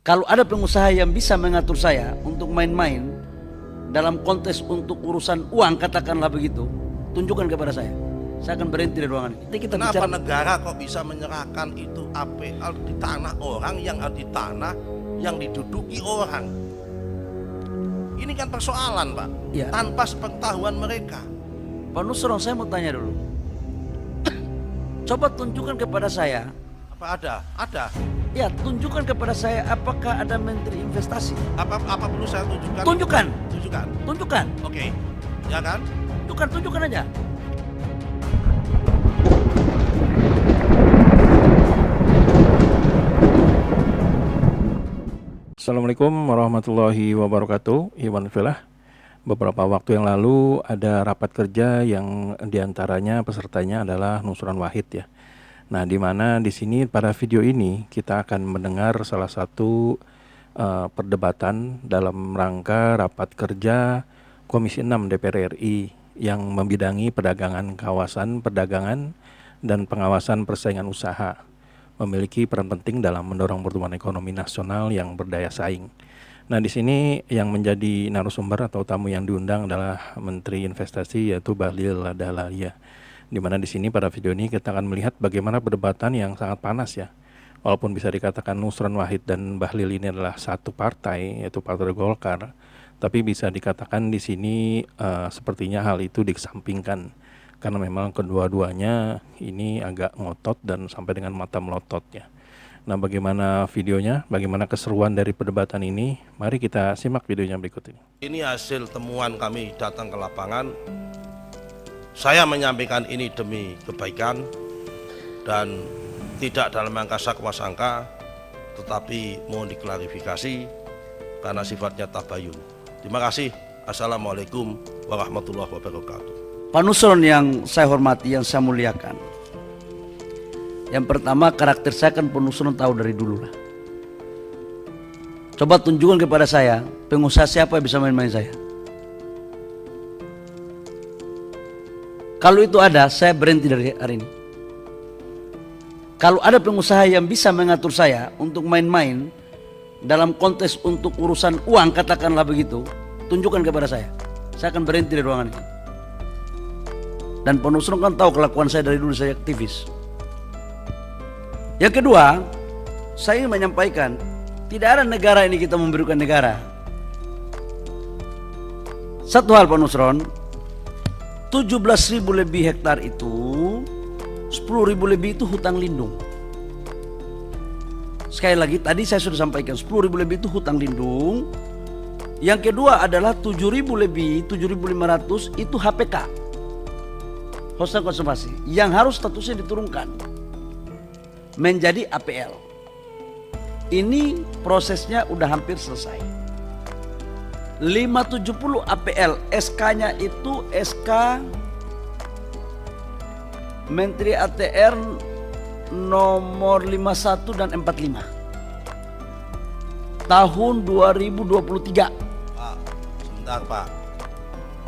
Kalau ada pengusaha yang bisa mengatur saya untuk main-main dalam konteks untuk urusan uang, katakanlah begitu, tunjukkan kepada saya. Saya akan berhenti di ruangan ini. Nanti kita Kenapa bicara. negara kok bisa menyerahkan itu APL di tanah orang yang di tanah yang diduduki orang? Ini kan persoalan, Pak. Ya. Tanpa sepengetahuan mereka. Pak Nusron, saya mau tanya dulu. Coba tunjukkan kepada saya. Apa ada? Ada. Ya, tunjukkan kepada saya apakah ada menteri investasi. Apa perlu saya tunjukkan? Tunjukkan. Tunjukkan. Tunjukkan. Oke. Ya kan? Tunjukkan aja. Assalamualaikum warahmatullahi wabarakatuh. Iwan Filah. Beberapa waktu yang lalu ada rapat kerja yang diantaranya pesertanya adalah Nusron Wahid ya. Nah, di mana di sini pada video ini kita akan mendengar salah satu perdebatan dalam rangka rapat kerja Komisi 6 DPR RI yang membidangi perdagangan kawasan perdagangan dan pengawasan persaingan usaha, memiliki peran penting dalam mendorong pertumbuhan ekonomi nasional yang berdaya saing. Nah, di sini yang menjadi narasumber atau tamu yang diundang adalah Menteri Investasi yaitu Bahlil Lahadalia. Di mana di sini pada video ini kita akan melihat bagaimana perdebatan yang sangat panas ya. Walaupun bisa dikatakan Nusron Wahid dan Bahlil ini adalah satu partai yaitu Partai Golkar, tapi bisa dikatakan di sini sepertinya hal itu dikesampingkan karena memang kedua-duanya ini agak ngotot dan sampai dengan mata melotot ya. Nah, bagaimana videonya, bagaimana keseruan dari perdebatan ini? Mari kita simak videonya berikut ini. Ini hasil temuan kami datang ke lapangan. Saya menyampaikan ini demi kebaikan dan tidak dalam rangka sangka, tetapi mohon diklarifikasi karena sifatnya tabayun. Terima kasih. Assalamualaikum warahmatullahi wabarakatuh. Pak Nusron yang saya hormati, yang saya muliakan. Yang pertama, karakter saya kan Pak Nusron tahu dari dulu lah. Coba tunjukkan kepada saya, pengusaha siapa yang bisa main-main saya. Kalau itu ada, saya berhenti dari hari ini. Kalau ada pengusaha yang bisa mengatur saya untuk main-main dalam konteks untuk urusan uang, katakanlah begitu, tunjukkan kepada saya. Saya akan berhenti dari ruangan ini. Dan Pak Nusron kan tahu kelakuan saya dari dulu, saya aktivis. Yang kedua, saya ingin menyampaikan, tidak ada negara ini kita memberikan negara. Satu hal Pak Nusron, 17.000 lebih hektar itu, 10.000 lebih itu hutan lindung. Sekali lagi, tadi saya sudah sampaikan 10.000 lebih itu hutan lindung. Yang kedua adalah 7.000 lebih, 7.500 itu HPK, Hutan Konservasi, yang harus statusnya diturunkan menjadi APL. Ini prosesnya udah hampir selesai. 570 APL, SK-nya itu SK Menteri ATR nomor 51 dan 45 tahun 2023. Pak, sebentar Pak.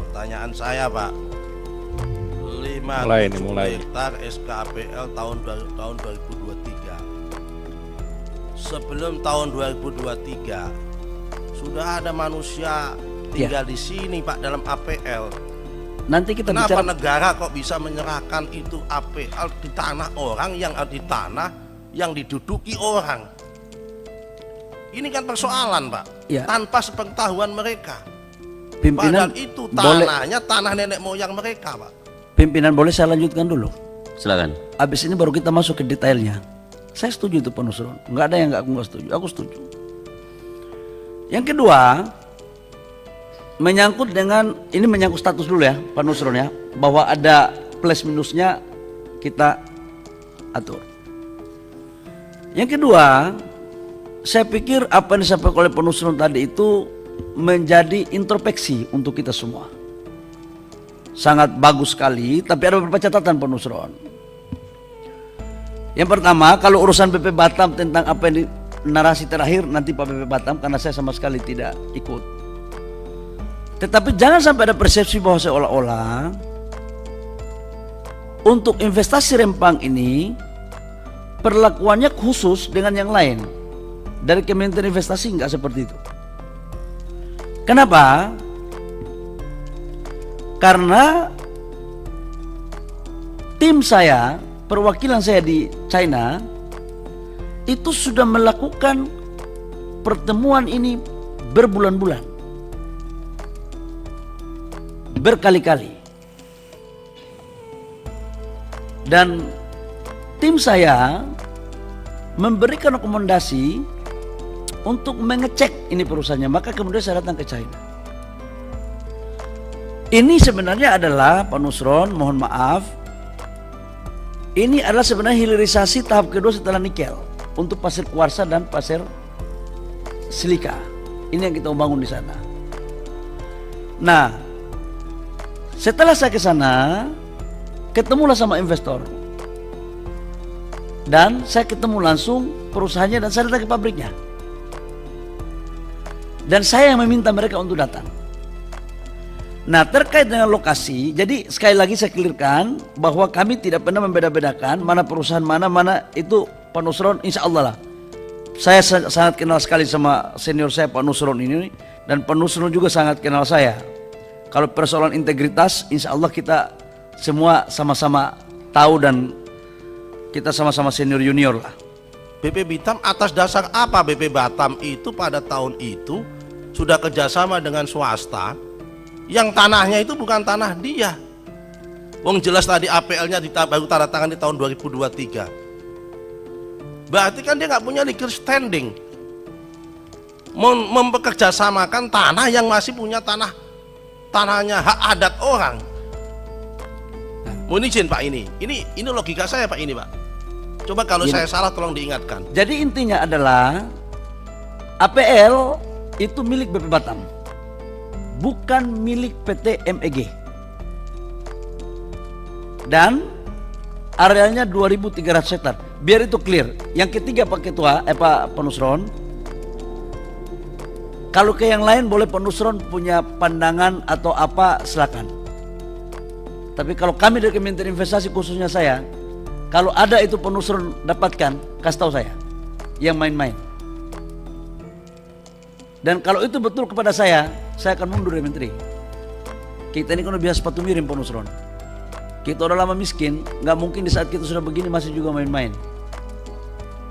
Pertanyaan saya Pak. 5 mulai. hektar SKAPL tahun 2023. Sebelum tahun 2023 sudah ada manusia tinggal di sini Pak dalam APL. Nanti kita Kenapa bicara. negara kok bisa menyerahkan itu APL di tanah orang yang di tanah yang diduduki orang? Ini kan persoalan Pak. Ya. Tanpa sepengetahuan mereka. Pimpinan Padahal itu boleh, tanahnya tanah nenek moyang mereka Pak. pimpinan boleh saya lanjutkan dulu. Silakan. Habis ini baru kita masuk ke detailnya. Saya setuju itu Pak Nusron. Nggak ada yang nggak setuju. Aku setuju. Yang kedua, menyangkut dengan, ini menyangkut status dulu ya Pak Nusron ya, bahwa ada plus minusnya kita atur. Yang kedua, saya pikir apa yang disampaikan oleh Pak Nusron tadi itu menjadi introspeksi untuk kita semua. Sangat bagus sekali, tapi ada beberapa catatan Pak Nusron. Yang pertama, kalau urusan BP Batam tentang apa yang di narasi terakhir nanti Pak BP Batam, karena saya sama sekali tidak ikut. Tetapi jangan sampai ada persepsi bahwa seolah-olah untuk investasi Rempang ini perlakuannya khusus dengan yang lain. Dari Kementerian Investasi nggak seperti itu. Kenapa? Karena tim saya, perwakilan saya di China itu sudah melakukan pertemuan ini berbulan-bulan, berkali-kali, dan tim saya memberikan rekomendasi untuk mengecek ini perusahaannya. Maka kemudian saya datang ke China. Ini sebenarnya adalah, Pak Nusron, mohon maaf, ini adalah sebenarnya hilirisasi tahap kedua setelah nikel untuk pasir kuarsa dan pasir silika. Ini yang kita bangun di sana. Nah, setelah saya ke sana, ketemulah sama investor. Dan saya ketemu langsung perusahaannya dan saya datang ke pabriknya. Dan saya yang meminta mereka untuk datang. Nah, terkait dengan lokasi, jadi sekali lagi saya clearkan bahwa kami tidak pernah membeda-bedakan mana perusahaan mana itu Pak Nusron, insya Allah lah. Saya sangat kenal sekali sama senior saya Pak Nusron ini, dan Pak Nusron juga sangat kenal saya. Kalau persoalan integritas, insya Allah kita semua sama-sama tahu dan kita sama-sama senior junior lah. BP Batam atas dasar apa BP Batam itu pada tahun itu sudah kerjasama dengan swasta yang tanahnya itu bukan tanah dia. Wong jelas tadi APL-nya baru tanda tangan di tahun 2023. Berarti kan dia nggak punya legal standing mempekerjasamakan tanah yang masih punya tanahnya hak adat orang. Mohon izin Pak, ini logika saya Pak ini Pak. Coba kalau saya salah tolong diingatkan. Jadi intinya adalah APL itu milik BP Batam, bukan milik PT MEG. Dan arealnya 2.300 hektar. Biar itu clear. Yang ketiga Pak Ketua, Pak Nusron, kalau ke yang lain boleh Pak Nusron punya pandangan atau apa silakan. Tapi kalau kami dari Kementerian Investasi khususnya saya, kalau ada itu Pak Nusron dapatkan, kasih tahu saya. Yang main-main. Dan kalau itu betul kepada saya akan mundur ya Menteri. Kita ini kan udah biasa sepatu miring Pak Nusron. Kita udah lama miskin, nggak mungkin di saat kita sudah begini masih juga main-main.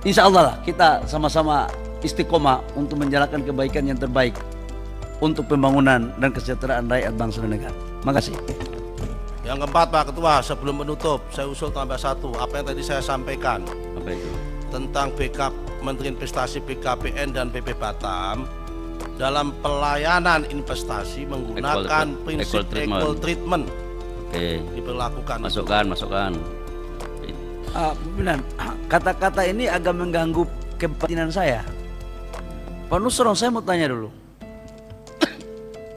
Insya Allah lah kita sama-sama istiqomah untuk menjalankan kebaikan yang terbaik untuk pembangunan dan kesejahteraan rakyat bangsa dan negara. Makasih. Yang keempat Pak Ketua, sebelum menutup saya usul tambah satu, apa yang tadi saya sampaikan. Apa itu? Tentang backup Menteri Investasi BKPN dan BP Batam dalam pelayanan investasi menggunakan prinsip equal treatment. Oke. Diberlakukan. Masukkan. Pimpinan, kata-kata ini agak mengganggu kebatinan saya. Pak Nusron, saya mau tanya dulu.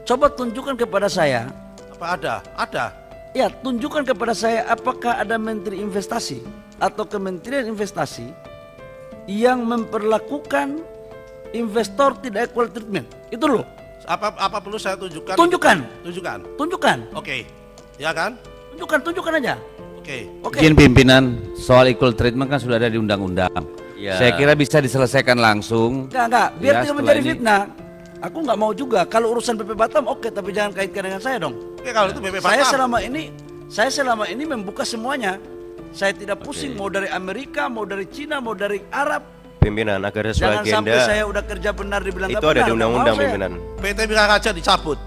Coba tunjukkan kepada saya. Apa ada? Ada. Ya, tunjukkan kepada saya apakah ada Menteri Investasi atau Kementerian Investasi yang memperlakukan investor tidak equal treatment. Itu loh. Apa perlu saya tunjukkan? Tunjukkan. Oke. Ya kan? Tunjukkan aja. Oke. Izin pimpinan, soal equal treatment kan sudah ada di undang-undang. Ya. Saya kira bisa diselesaikan langsung. Enggak, biar Ya, tidak setelah menjadi ini. fitnah. Aku nggak mau juga. Kalau urusan BP Batam oke, tapi jangan kaitkan dengan saya dong. Oke, kalau itu BP Batam. Saya selama ini membuka semuanya. Saya tidak pusing mau dari Amerika, mau dari Cina, mau dari Arab. Pimpinan agar sesuai Jangan agenda sampai saya udah kerja benar dibilang itu nggak ada benar. di Nggak undang-undang mau saya. pimpinan. PT Biraraja dicabut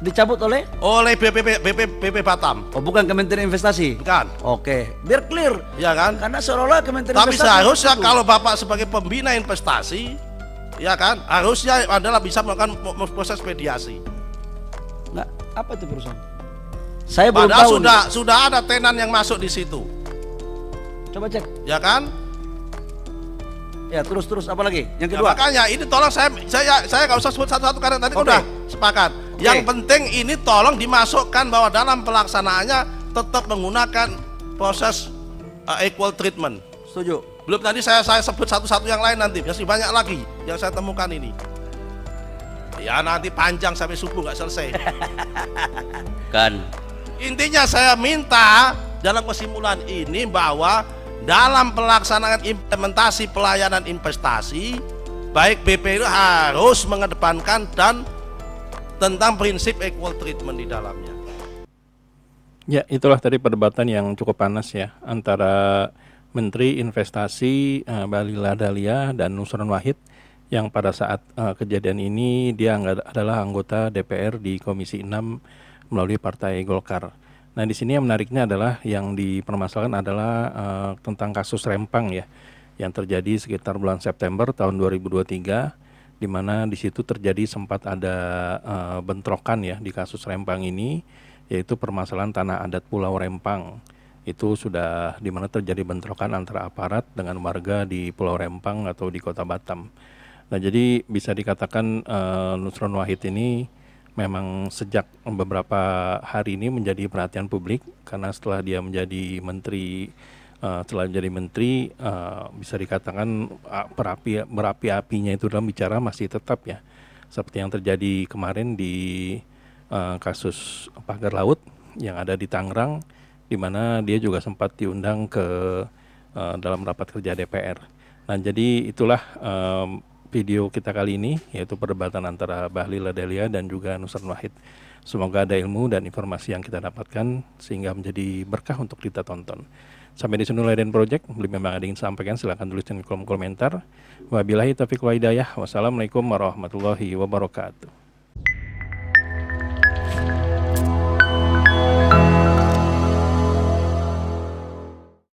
Dicabut oleh? oleh BP Batam. Oh, bukan Kementerian Investasi. Bukan. Oke, biar clear. Ya kan? Karena seolah-olah Kementerian Tapi Investasi. seharusnya itu. kalau Bapak sebagai pembina investasi, ya kan, harusnya adalah bisa melakukan proses mediasi. Nggak, apa itu perusahaan? Saya belum Padahal tahu. sudah ada tenan yang masuk di situ, Coba cek. ya kan? Ya, terus apa lagi? Yang Ya, kedua. makanya ini tolong saya nggak usah sebut satu-satu karena tadi Oke. udah sepakat. Oke. Yang penting ini tolong dimasukkan bahwa dalam pelaksanaannya tetap menggunakan proses equal treatment. Setuju. Belum tadi saya sebut satu-satu yang lain nanti, masih banyak lagi yang saya temukan ini. Ya nanti panjang sampai subuh nggak selesai. Kan. Intinya saya minta dalam kesimpulan ini bahwa dalam pelaksanaan implementasi pelayanan investasi baik BP itu harus mengedepankan dan tentang prinsip equal treatment di dalamnya. Ya, itulah tadi perdebatan yang cukup panas ya antara Menteri Investasi Bahlil Lahadalia dan Nusron Wahid yang pada saat kejadian ini dia adalah anggota DPR di Komisi 6 melalui Partai Golkar. Nah, di sini yang menariknya adalah yang dipermasalahkan adalah tentang kasus Rempang ya yang terjadi sekitar bulan September tahun 2023 di mana di situ terjadi sempat ada bentrokan ya di kasus Rempang ini, yaitu permasalahan tanah adat Pulau Rempang. Itu sudah di mana terjadi bentrokan antara aparat dengan warga di Pulau Rempang atau di Kota Batam. Nah, jadi bisa dikatakan Nusron Wahid ini memang sejak beberapa hari ini menjadi perhatian publik karena setelah dia menjadi menteri bisa dikatakan berapi-apinya itu dalam bicara masih tetap ya, seperti yang terjadi kemarin di kasus pagar laut yang ada di Tangerang, di mana dia juga sempat diundang ke dalam rapat kerja DPR. Nah, jadi itulah video kita kali ini, yaitu perdebatan antara Bahlil Lahadalia dan juga Nusron Wahid. Semoga ada ilmu dan informasi yang kita dapatkan sehingga menjadi berkah untuk kita tonton. Sampai di sini Laden Project. Beli memang ada yang ingin sampaikan, silahkan tuliskan di kolom komentar. Wabillahi taufiq wal hidayah. Wassalamualaikum warahmatullahi wabarakatuh.